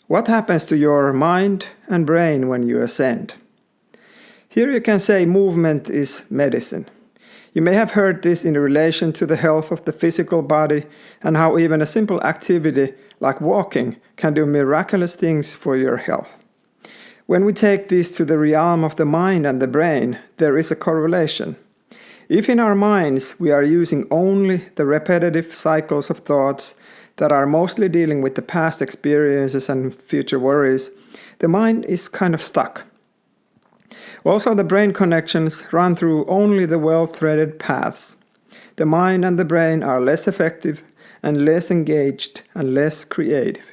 What happens to your mind and brain when you ascend? Here you can say movement is medicine. You may have heard this in relation to the health of the physical body and how even a simple activity like walking can do miraculous things for your health. When we take this to the realm of the mind and the brain, there is a correlation. If in our minds we are using only the repetitive cycles of thoughts that are mostly dealing with the past experiences and future worries, the mind is kind of stuck. Also, the brain connections run through only the well-threaded paths. The mind and the brain are less effective and less engaged and less creative.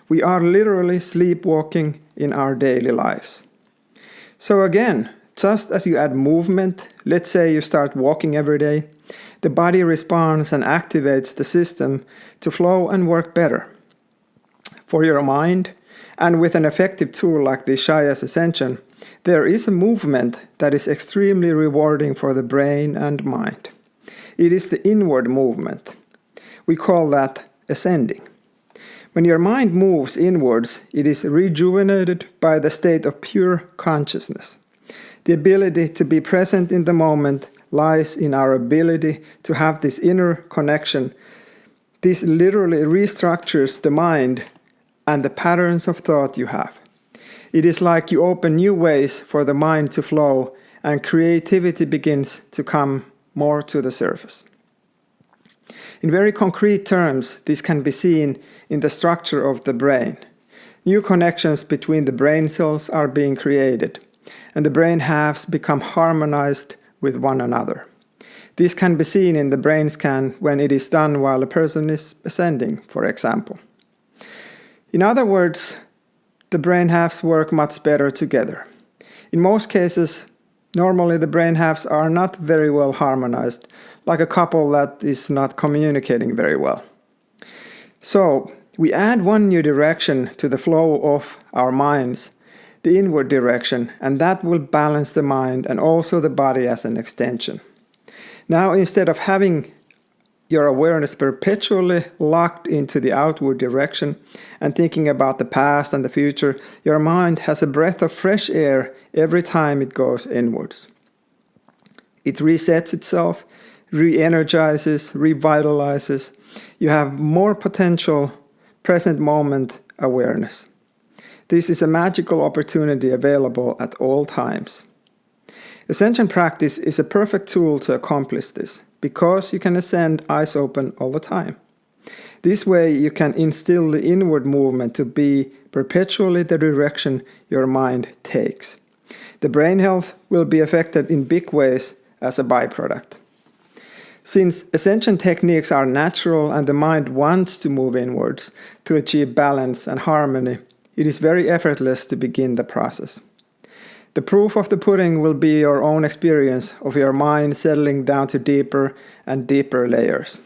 We are literally sleepwalking in our daily lives. So again, just as you add movement, let's say you start walking every day, the body responds and activates the system to flow and work better. For your mind, and with an effective tool like the Ishayas Ascension, there is a movement that is extremely rewarding for the brain and mind. It is the inward movement. We call that ascending. When your mind moves inwards, it is rejuvenated by the state of pure consciousness. The ability to be present in the moment lies in our ability to have this inner connection. This literally restructures the mind and the patterns of thought you have. It is like you open new ways for the mind to flow and creativity begins to come more to the surface. In very concrete terms, this can be seen in the structure of the brain. New connections between the brain cells are being created, and the brain halves become harmonized with one another. This can be seen in the brain scan when it is done while a person is ascending, for example. In other words, the brain halves work much better together. In most cases, normally the brain halves are not very well harmonized, like a couple that is not communicating very well. So, we add one new direction to the flow of our minds, the inward direction, and that will balance the mind and also the body as an extension. Now, instead of having your awareness perpetually locked into the outward direction and thinking about the past and the future, your mind has a breath of fresh air every time it goes inwards. It resets itself, re-energizes, revitalizes. You have more potential present moment awareness. This is a magical opportunity available at all times. Ascension practice is a perfect tool to accomplish this, because you can ascend eyes open all the time. This way you can instill the inward movement to be perpetually the direction your mind takes. The brain health will be affected in big ways as a byproduct. Since ascension techniques are natural and the mind wants to move inwards to achieve balance and harmony, it is very effortless to begin the process. The proof of the pudding will be your own experience of your mind settling down to deeper and deeper layers.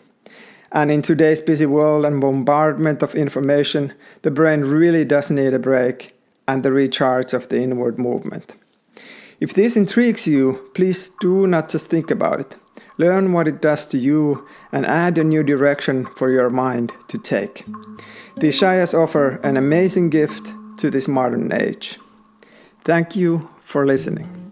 And in today's busy world and bombardment of information, the brain really does need a break and the recharge of the inward movement. If this intrigues you, please do not just think about it. Learn what it does to you and add a new direction for your mind to take. The Ishayas offer an amazing gift to this modern age. Thank you for listening.